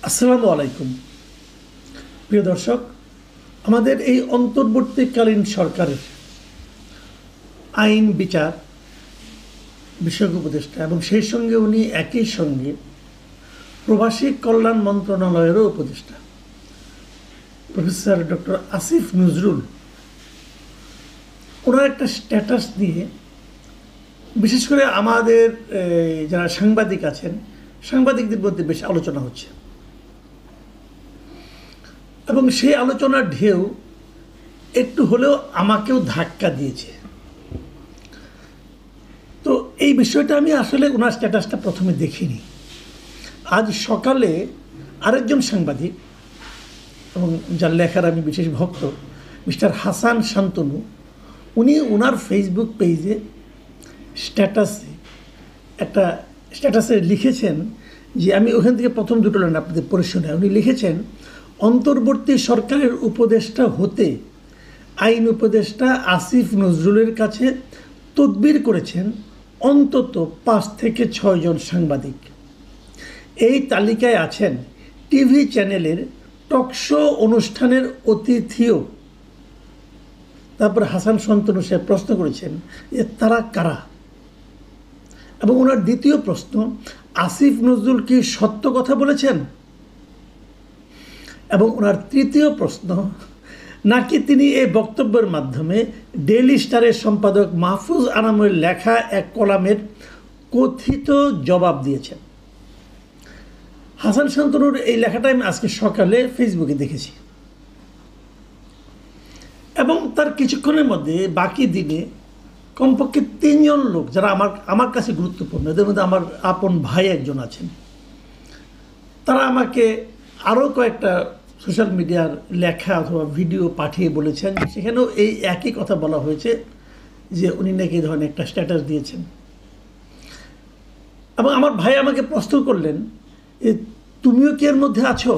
আসসালামু আলাইকুম প্রিয় দর্শক, আমাদের এই অন্তর্বর্তীকালীন সরকারের আইন বিচার বিষয়ক উপদেষ্টা এবং সেই সঙ্গে উনি একই সঙ্গে প্রবাসী কল্যাণ মন্ত্রণালয়েরও উপদেষ্টা প্রফেসর ডক্টর আসিফ নজরুল, ওনার একটা স্ট্যাটাস দিয়ে বিশেষ করে আমাদের যারা সাংবাদিক আছেন সাংবাদিকদের মধ্যে বেশ আলোচনা হচ্ছে এবং সেই আলোচনার ঢেউ একটু হলেও আমাকেও ধাক্কা দিয়েছে। তো এই বিষয়টা আমি আসলে ওনার স্ট্যাটাসটা প্রথমে দেখিনি। আজ সকালে আরেকজন সাংবাদিক এবং যার লেখার আমি বিশেষ ভক্ত মিস্টার হাসান শান্তনু, উনি ওনার ফেসবুক পেজে স্ট্যাটাসে লিখেছেন যে আমি ওখান থেকে প্রথম দুটো লাইন আপনাদের পড়ে শোনাই। উনি লিখেছেন, অন্তর্বর্তী সরকারের উপদেষ্টা হতে আইন উপদেষ্টা আসিফ নজরুলের কাছে তদবির করেছেন অন্তত 5 থেকে 6 জন সাংবাদিক। এই তালিকায় আছেন টিভি চ্যানেলের টকশো অনুষ্ঠানের অতিথিও। তারপর হাসান শান্তনু সাহেব প্রশ্ন করেছেন যে তারা কারা, এবং ওনার দ্বিতীয় প্রশ্ন, আসিফ নজরুল কি সত্য কথা বলেছেন, এবং ওনার তৃতীয় প্রশ্ন, নাকি তিনি এই বক্তব্যের মাধ্যমে ডেইলি স্টারের সম্পাদক মাহফুজ আনামের লেখা এক কলামের কথিত জবাব দিয়েছেন। হাসান শান্তনুর এই লেখাটা আমি আজকে সকালে ফেসবুকে দেখেছি এবং তার কিছুক্ষণের মধ্যে বাকি দিনে কমপক্ষে 3 জন লোক যারা আমার কাছে গুরুত্বপূর্ণ, এদের মধ্যে আমার আপন ভাই একজন আছেন, তারা আমাকে আরও কয়েকটা সোশ্যাল মিডিয়ার লেখা অথবা ভিডিও পাঠিয়ে বলেছেন, সেখানেও এই একই কথা বলা হয়েছে যে উনি নাকি এই ধরনের একটা স্ট্যাটাস দিয়েছেন। এবং আমার ভাই আমাকে প্রশ্ন করলেন যে তুমিও কি এর মধ্যে আছো?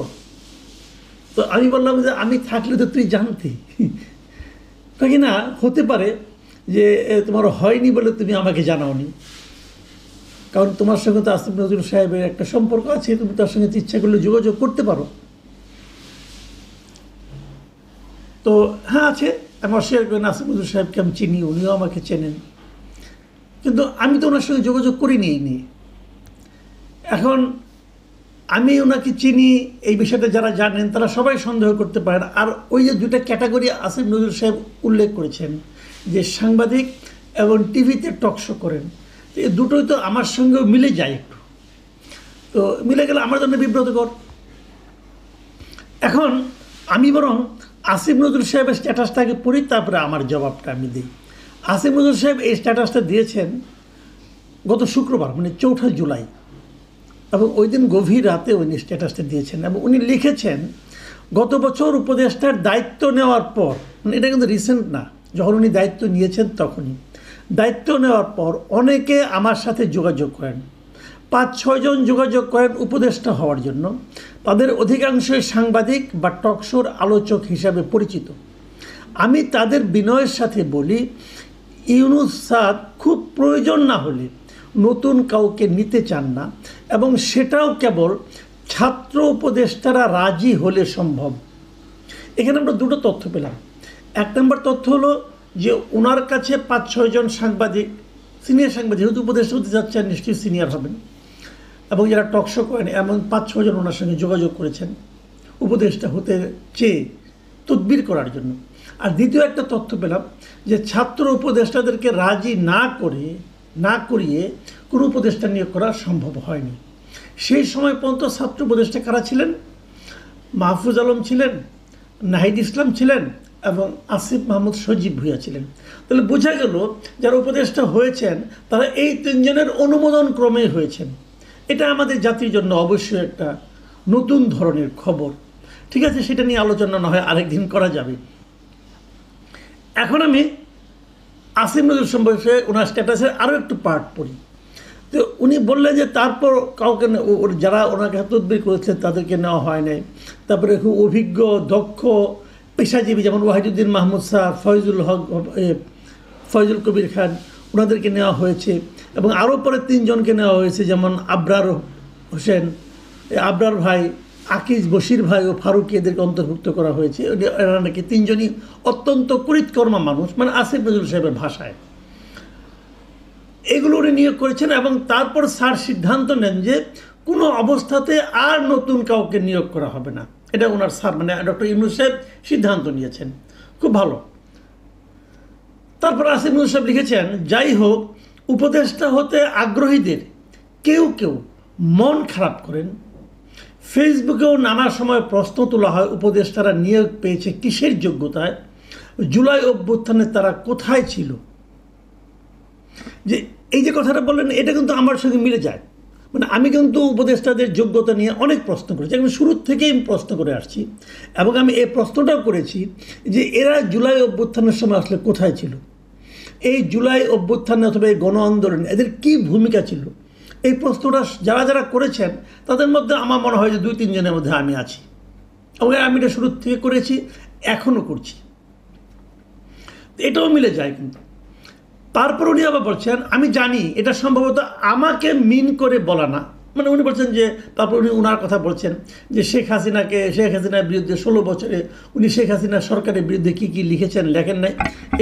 তো আমি বললাম যে আমি থাকলে তো তুই জানতি, কি না হতে পারে যে তোমার হয়নি বলে তুমি আমাকে জানাওনি, কারণ তোমার সঙ্গে তো আসিফ নজরুল সাহেবের একটা সম্পর্ক আছে, তুমি তার সঙ্গে ইচ্ছা করলে যোগাযোগ করতে পারো। তো হ্যাঁ আছে, আমি অস্বীকার করি না, আসিফ নজরুল সাহেবকে আমি চিনি, উনিও আমাকে চেনেন, কিন্তু আমি তো ওনার সঙ্গে যোগাযোগ করিনি এই নিয়ে। এখন আমি ওনাকে চিনি এই বিষয়টা যারা জানেন তারা সবাই সন্দেহ করতে পারেন। আর ওই যে দুটা ক্যাটাগরি আসিফ নজরুল সাহেব উল্লেখ করেছেন যে সাংবাদিক এবং টিভিতে টকশো করেন, এই দুটোই তো আমার সঙ্গেও মিলে যায় একটু, তো মিলে গেলে আমার জন্য বিব্রতকর। এখন আমি বরং আসিফ নজরুল সাহেবের স্ট্যাটাসটাকে পড়ি, তারপরে আমার জবাবটা আমি দিই। আসিফ নজরুল সাহেব এই স্ট্যাটাসটা দিয়েছেন গত শুক্রবার, মানে 4 জুলাই, এবং ওই দিন গভীর রাতে উনি স্ট্যাটাসটা দিয়েছেন এবং উনি লিখেছেন, গত বছর উপদেষ্টার দায়িত্ব নেওয়ার পর, মানে এটা কিন্তু রিসেন্ট না, যখন উনি দায়িত্ব নিয়েছেন তখনই, দায়িত্ব নেওয়ার পর অনেকে আমার সাথে যোগাযোগ করেন, 5-6 জন যোগাযোগ করেন উপদেষ্টা হওয়ার জন্য। তাদের অধিকাংশই সাংবাদিক বা টকশোর আলোচক হিসাবে পরিচিত। আমি তাদের বিনয়ের সাথে বলি, ইউনূস স্যার খুব প্রয়োজন না হলে নতুন কাউকে নিতে চান না, এবং সেটাও কেবল ছাত্র উপদেষ্টারা রাজি হলে সম্ভব। এখানে আমরা দুটো তথ্য পেলাম। 1 নম্বর তথ্য হলো যে ওনার কাছে 5-6 জন সাংবাদিক, সিনিয়র সাংবাদিক, যেহেতু উপদেষ্টা হতে যাচ্ছেন নিশ্চয়ই সিনিয়র হবেন, এবং যারা টকশো করেন এমন 5-6 জন ওনার সঙ্গে যোগাযোগ করেছেন উপদেষ্টা হতে চেয়ে তদবির করার জন্য। আর দ্বিতীয় একটা তথ্য পেলাম যে ছাত্র উপদেষ্টাদেরকে রাজি না করিয়ে কোনো উপদেষ্টা নিয়োগ করা সম্ভব হয়নি। সেই সময় পর্যন্ত ছাত্র উপদেষ্টা কারা ছিলেন? মাহফুজ আলম ছিলেন, নাহিদ ইসলাম ছিলেন এবং আসিফ মাহমুদ সজীব ভুঁইয়া ছিলেন। তাহলে বোঝা গেল যারা উপদেষ্টা হয়েছেন তারা এই 3 জনের অনুমোদন ক্রমে হয়েছেন। এটা আমাদের জাতির জন্য অবশ্যই একটা নতুন ধরনের খবর। ঠিক আছে, সেটা নিয়ে আলোচনা না হয় আরেকদিন করা যাবে। এখন আমি আসিফ নজরুল সম্পর্কে ওনার স্ট্যাটাসের আরও একটু পার্ট পড়ি। তো উনি বললেন যে তারপর কাউকে যারা ওনাকে তদবির করেছেন তাদেরকে নেওয়া হয় নাই। তারপরে খুব অভিজ্ঞ দক্ষ পেশাজীবী যেমন ওয়াহিদুদ্দিন মাহমুদ স্যার, ফয়জুল কবির খান, ওনাদেরকে নেওয়া হয়েছে, এবং আরও পরে 3 জনকে নেওয়া হয়েছে, যেমন আবরার হোসেন, আবরার ভাই, আকিজ, বশির ভাই ও ফারুক এদেরকে অন্তর্ভুক্ত করা হয়েছে। এরা নাকি তিনজনই অত্যন্ত করিতকর্মা মানুষ, মানে আসিফ নজরুল সাহেবের ভাষায় এগুলো উনি নিয়োগ করেছেন। এবং তারপর স্যার সিদ্ধান্ত নেন যে কোনো অবস্থাতে আর নতুন কাউকে নিয়োগ করা হবে না। এটা ওনার স্যার মানে ডক্টর ইউনূস সাহেব সিদ্ধান্ত নিয়েছেন, খুব ভালো। তারপর আসিফ নজরুল সাহেব লিখেছেন, যাই হোক, উপদেষ্টা হতে আগ্রহীদের কেউ কেউ মন খারাপ করেন। ফেসবুকেও নানা সময় প্রশ্ন তোলা হয় উপদেষ্টারা নিয়োগ পেয়েছে কিসের যোগ্যতায়, জুলাই অভ্যুত্থানে তারা কোথায় ছিল। যে এই যে কথাটা বললেন এটা কিন্তু আমার সঙ্গে মিলে যায়। মানে আমি কিন্তু উপদেষ্টাদের যোগ্যতা নিয়ে অনেক প্রশ্ন করেছি, আমি শুরুর থেকেই প্রশ্ন করে আসছি। এবং আমি এই প্রশ্নটাও করেছি যে এরা জুলাই অভ্যুত্থানের সময় আসলে কোথায় ছিল, এই জুলাই অভ্যুত্থানে অথবা এই গণ আন্দোলনে এদের কী ভূমিকা ছিল। এই প্রশ্নটা যারা যারা করেছেন তাদের মধ্যে আমার মনে হয় যে 2-3 জনের মধ্যে আমি আছি। এবং আমি এটা শুরুর থেকে করেছি, এখনও করছি, এটাও মিলে যায়। কিন্তু তারপর উনি আবার বলছেন, আমি জানি এটা সম্ভবত আমাকে মিন করে বলা না, মানে উনি বলছেন যে, তারপর উনি ওনার কথা বলছেন যে শেখ হাসিনার বিরুদ্ধে 16 বছরে উনি শেখ হাসিনার সরকারের বিরুদ্ধে কী কী লিখেছেন লেখেন নাই,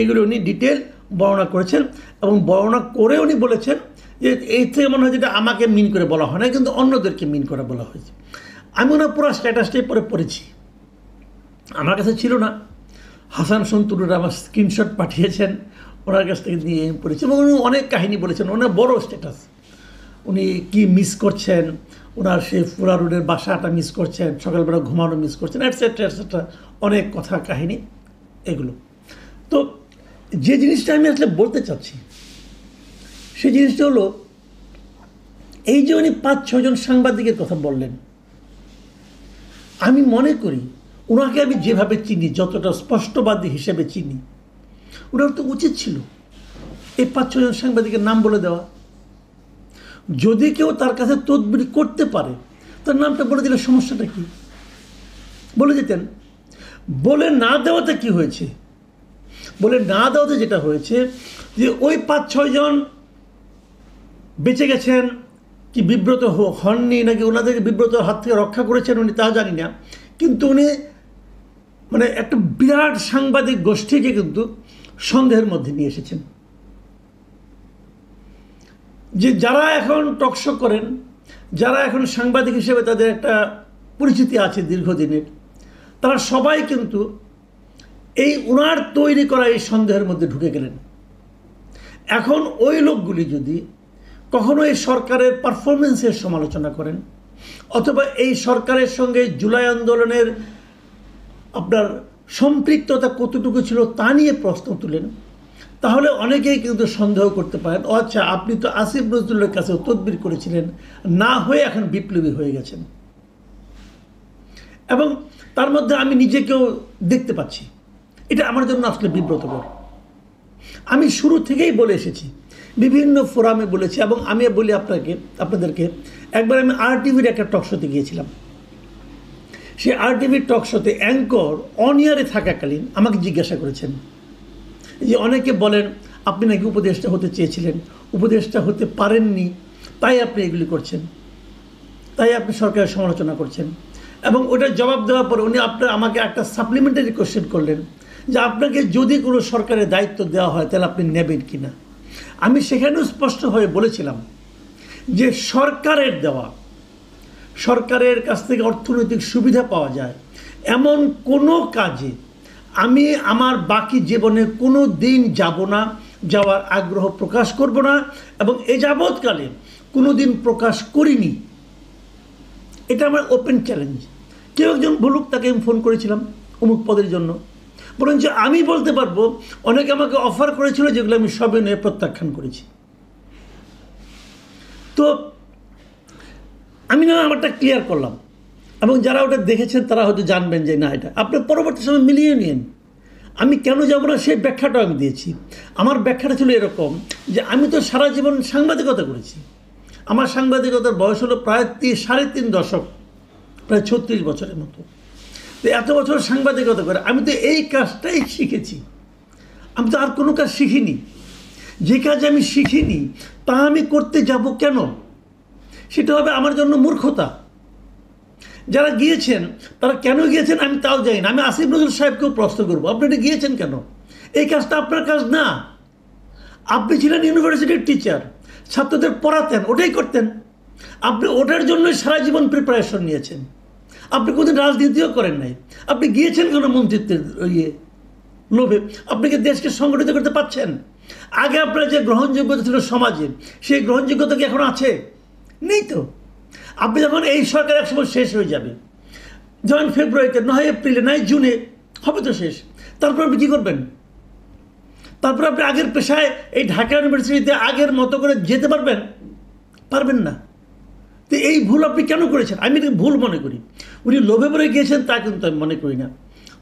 এগুলো উনি ডিটেল বর্ণনা করেছেন। এবং বর্ণনা করে উনি বলেছেন যে এই থেকে মনে হয় যেটা আমাকে মিন করে বলা হয় না, কিন্তু অন্যদেরকে মিন করে বলা হয়েছে। আমি ওনার পুরো স্ট্যাটাসটাই পরে পড়েছি, আমার কাছে ছিল না। হাসান সন্তুররা আমার স্ক্রিনশট পাঠিয়েছেন, ওনার কাছ থেকে নিয়ে পড়েছি। এবং উনি অনেক কাহিনী বলেছেন, ওনার বড় স্ট্যাটাস, উনি কি মিস করছেন, ওনার সেই ফুরা রোডের বাসাটা মিস করছেন, সকালবেলা ঘুমানো মিস করছেন, এটসেট্রা এটসেট্রা, অনেক কথা কাহিনী এগুলো। তো যে জিনিসটা আমি আসলে বলতে চাচ্ছি সেই জিনিসটা হলো এই যে উনি 5-6 জন সাংবাদিকের কথা বললেন, আমি মনে করি ওনাকে আমি যেভাবে চিনি, যতটা স্পষ্টবাদী হিসেবে চিনি, ওনার তো উচিত ছিল এই 5-6 জন সাংবাদিকের নাম বলে দেওয়া। যদি কেউ তার কাছে তদবির করতে পারে তার নামটা বলে দিলে সমস্যাটা কি, বলে দিতেন। বলে না দেওয়াতে কি হয়েছে, বলে না দেওয়াতে যেটা হয়েছে যে ওই 5-6 জন বেঁচে গেছেন কি বিব্রত হননি, নাকি ওনাদেরকে বিব্রত হাত থেকে রক্ষা করেছেন উনি, তা জানি না। কিন্তু উনি মানে একটা বিরাট সাংবাদিক গোষ্ঠীকে কিন্তু সন্দেহের মধ্যে নিয়ে এসেছেন। যে যারা এখন টকশো করেন, যারা এখন সাংবাদিক হিসেবে তাদের একটা পরিচিতি আছে দীর্ঘদিনের, তারা সবাই কিন্তু এই ওনার তৈরি করা এই সন্দেহের মধ্যে ঢুকে গেলেন। এখন ওই লোকগুলি যদি কখনো এই সরকারের পারফরমেন্সের সমালোচনা করেন, অথবা এই সরকারের সঙ্গে জুলাই আন্দোলনের আপনার সম্পৃক্ততা কতটুকু ছিল তা নিয়ে প্রশ্ন তুলেন, তাহলে অনেকেই কিন্তু সন্দেহ করতে পারেন, ও আচ্ছা, আপনি তো আসিফ নজরুলের কাছেও তদবির করেছিলেন, না হয়ে এখন বিপ্লবী হয়ে গেছেন। এবং তার মধ্যে আমি নিজেকেও দেখতে পাচ্ছি, এটা আমার জন্য আসলে বিব্রতকর। আমি শুরু থেকেই বলে এসেছি, বিভিন্ন ফোরামে বলেছি, এবং আমি বলি আপনাদেরকে, একবার আমি RTV-র একটা টকশোতে গিয়েছিলাম। সেই RTV-র টকশোতে অ্যাঙ্কর অন ইয়ারে থাকাকালীন আমাকে জিজ্ঞাসা করেছেন যে অনেকে বলেন আপনি নাকি উপদেষ্টা হতে চেয়েছিলেন, উপদেষ্টা হতে পারেননি, তাই আপনি এগুলি করছেন, তাই আপনি সরকারের সমালোচনা করছেন। এবং ওটার জবাব দেওয়ার পরে উনি আমাকে একটা সাপ্লিমেন্টারি কোশ্চেন করলেন যে আপনাকে যদি কোনো সরকারের দায়িত্ব দেওয়া হয় তাহলে আপনি নেবেন কি না। আমি সেখানেও স্পষ্ট হয়ে বলেছিলাম যে সরকারের দেওয়া, সরকারের কাছ থেকে অর্থনৈতিক সুবিধা পাওয়া যায় এমন কোনো কাজে আমি আমার বাকি জীবনে কোনো দিন যাব না, যাওয়ার আগ্রহ প্রকাশ করব না, এবং এ যাবৎকালে কোনো দিন প্রকাশ করিনি। এটা আমার ওপেন চ্যালেঞ্জ। কেউ একজন বলুক, তাকে আমি ফোন করেছিলাম অমুক পদের জন্য, বরঞ্চ আমি বলতে পারবো অনেকে আমাকে অফার করেছিল যেগুলো আমি সবে নিয়ে প্রত্যাখ্যান করেছি। তো আমি না আমারটা ক্লিয়ার করলাম, এবং যারা ওটা দেখেছেন তারা হয়তো জানবেন যে না, এটা আপনি পরবর্তী সময় মিলিয়ে নিন। আমি কেন যাব না সেই ব্যাখ্যাটাও আমি দিয়েছি। আমার ব্যাখ্যাটা ছিল এরকম যে আমি তো সারা জীবন সাংবাদিকতা করেছি, আমার সাংবাদিকতার বয়স হলো প্রায় 3.5 দশক, প্রায় 36 বছরের মতো। তো এত বছর সাংবাদিকতা করে আমি তো এই কাজটাই শিখেছি, আমি তো আর কোনো কাজ শিখিনি। যে কাজ আমি শিখিনি তা আমি করতে যাব কেন, সেটা হবে আমার জন্য মূর্খতা। যারা গিয়েছেন তারা কেন গিয়েছেন আমি তাও জানি না। আমি আসিফ নজরুল সাহেবকেও প্রশ্ন করবো, আপনি এটা গিয়েছেন কেন? এই কাজটা আপনার কাজ না। আপনি ছিলেন ইউনিভার্সিটির টিচার, ছাত্রদের পড়াতেন, ওটাই করতেন। আপনি ওটার জন্যই সারা জীবন প্রিপারেশন নিয়েছেন। আপনি কোনোদিন রাজনীতিও করেন নাই। আপনি গিয়েছেন কেন মন্ত্রিত্বের লোভে? আপনি কি দেশকে সংগঠিত করতে পারছেন? আগে আপনার যে গ্রহণযোগ্যতা ছিল সমাজে, সেই গ্রহণযোগ্যতা কি এখন আছে? নেই তো। আপনি যখন এই সরকার একসময় শেষ হয়ে যাবে, যখন ফেব্রুয়ারিতে, নয় এপ্রিলে, নয় জুনে হবে তো শেষ, তারপর আপনি কী করবেন? তারপর আপনি আগের পেশায় এই ঢাকা ইউনিভার্সিটিতে আগের মতো করে যেতে পারবেন? পারবেন না। তো এই ভুল আপনি কেন করেছেন? আমি এটাকে ভুল মনে করি। উনি লোভে পড়ে গিয়েছেন তা কিন্তু আমি মনে করি না।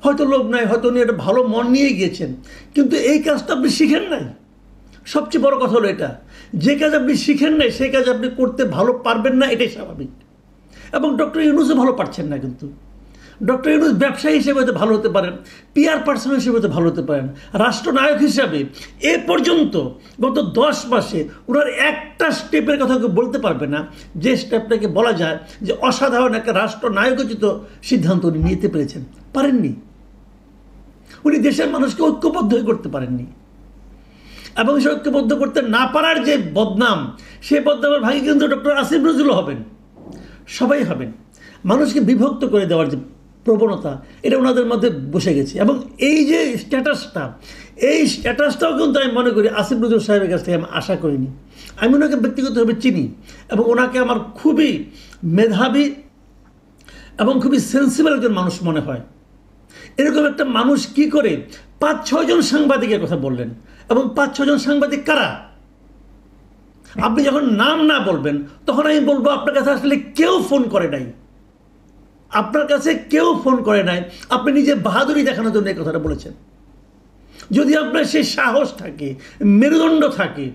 হয়তো লোভ নাই, হয়তো উনি একটা ভালো মন নিয়ে গিয়েছেন, কিন্তু এই কাজটা আপনি শিখেন নাই। সবচেয়ে বড় কথা হলো এটা, যে কাজ আপনি শিখেন নাই সেই কাজ আপনি করতে ভালো পারবেন না, এটাই স্বাভাবিক। এবং ডক্টর ইউনূসও ভালো পারছেন না। কিন্তু ডক্টর ইউনূস ব্যবসায়ী হিসেবে হয়তো ভালো হতে পারেন, পিআর পার্সন হিসেবে হয়তো ভালো হতে পারেন, রাষ্ট্রনায়ক হিসাবে এ পর্যন্ত গত 10 মাসে ওনার একটা স্টেপের কথা কেউ বলতে পারবে না যে স্টেপটাকে বলা যায় যে অসাধারণ একটা রাষ্ট্রনায়কোচিত সিদ্ধান্ত উনি নিতে পেরেছেন। পারেননি। উনি দেশের মানুষকে ঐক্যবদ্ধ করতে পারেননি। এবং সে ঐক্যবদ্ধ করতে না পারার যে বদনাম, সেই বদনামের ভাগী কিন্তু ডক্টর আসিফ নজরুলও হবেন, সবাই হবেন। মানুষকে বিভক্ত করে দেওয়ার যে প্রবণতা, এটা ওনাদের মধ্যে বসে গেছে। এবং এই যে স্ট্যাটাসটা, এই স্ট্যাটাসটাও কিন্তু আমি মনে করি আসিফ নজরুল সাহেবের কাছ থেকে আমি আশা করিনি। আমি ওনাকে ব্যক্তিগতভাবে চিনি এবং ওনাকে আমার খুবই মেধাবী এবং খুবই সেন্সিবল একজন মানুষ মনে হয়। এরকম একটা মানুষ কি করে 5-6 জন সাংবাদিকের কথা বললেন? এবং 5-6 জন সাংবাদিক কারা? আপনি যখন নাম না বলবেন তখন আমি বলবো আপনার কাছে আসলে কেউ ফোন করে নাই। আপনার কাছে কেউ ফোন করে নাই, আপনি নিজে বাহাদুরি দেখানোর জন্য এই কথাটা বলেছেন। যদি আপনার সেই সাহস থাকে, মেরুদণ্ড থাকে,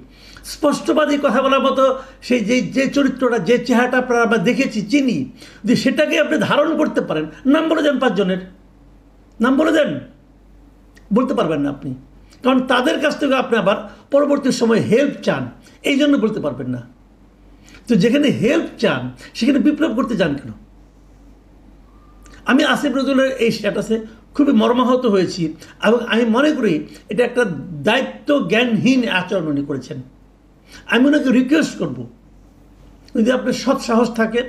স্পষ্টবাদী কথা বলার মতো সেই যে চরিত্রটা, যে চেহারাটা আমরা দেখেছি, চিনি, যে সেটাকে আপনি ধারণ করতে পারেন, নাম বলে দেন 5 জনের নাম বলে দেন। বলতে পারবেন না আপনি, কারণ তাদের কাছ থেকে আপনি আবার পরবর্তী সময় হেল্প চান, এই জন্য বলতে পারবেন না। তো যেখানে হেল্প চান সেখানে বিপ্লব করতে চান কেন? আমি আসিফ নজরুলের এই স্ট্যাটাসে খুবই মর্মাহত হয়েছি এবং আমি মনে করি এটা একটা দায়িত্ব জ্ঞানহীন আচরণ উনি করেছেন। আমি ওনাকে রিকোয়েস্ট করব, যদি আপনার সৎ সাহস থাকে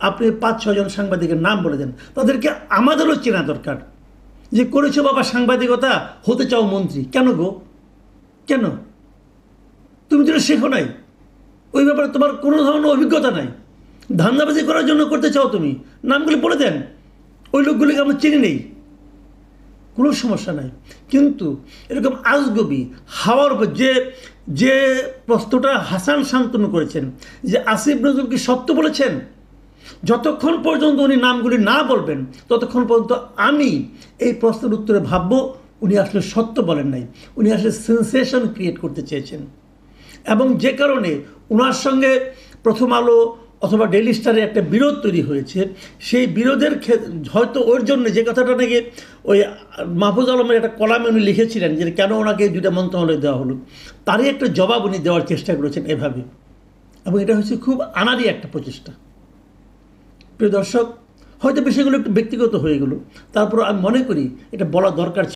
আপনি 5-6 জন সাংবাদিকের নাম বলে দেন। তাদেরকে আমাদেরও চেনা দরকার যে করেছো বাবা সাংবাদিকতা, হতে চাও মন্ত্রী। কেন গো? কেন? তুমি তো শেখো নাই, ওই ব্যাপারে তোমার কোনো ধরনের অভিজ্ঞতা নাই, ধান্দাবাজি করার জন্য করতে চাও তুমি। নামগুলি বলে দেন, ওই লোকগুলিকে আমরা চিনি নেই, কোনো সমস্যা নাই। কিন্তু এরকম আজগবি হাওয়ার উপর যে প্রশ্নটা হাসান শান্তনু করেছেন যে আসিফ নজরুল কি সত্য বলেছেন, যতক্ষণ পর্যন্ত উনি নামগুলি না বলবেন ততক্ষণ পর্যন্ত আমি এই প্রশ্নের উত্তরে ভাববো উনি আসলে সত্য বলেন নাই, উনি আসলে সেন্সেশন ক্রিয়েট করতে চেয়েছেন। এবং যে কারণে ওনার সঙ্গে প্রথম আলো অথবা ডেইলি স্টারে একটা বিরোধ তৈরি হয়েছে, সেই বিরোধের হয়তো ওর জন্য যে কথাটা নাকি ওই মাহফুজ আলমের একটা কলামে উনি লিখেছিলেন যে কেন ওনাকে 2টা মন্ত্রণালয় দেওয়া হলো, তারই একটা জবাব উনি দেওয়ার চেষ্টা করেছেন এভাবে। এবং এটা হচ্ছে খুব আনাড়ি একটা প্রচেষ্টা। প্রিয় দর্শক, হয়তো বিষয়গুলো একটু ব্যক্তিগত হয়ে গেল, তারপর আমি মনে করি এটা বলা দরকার ছিল।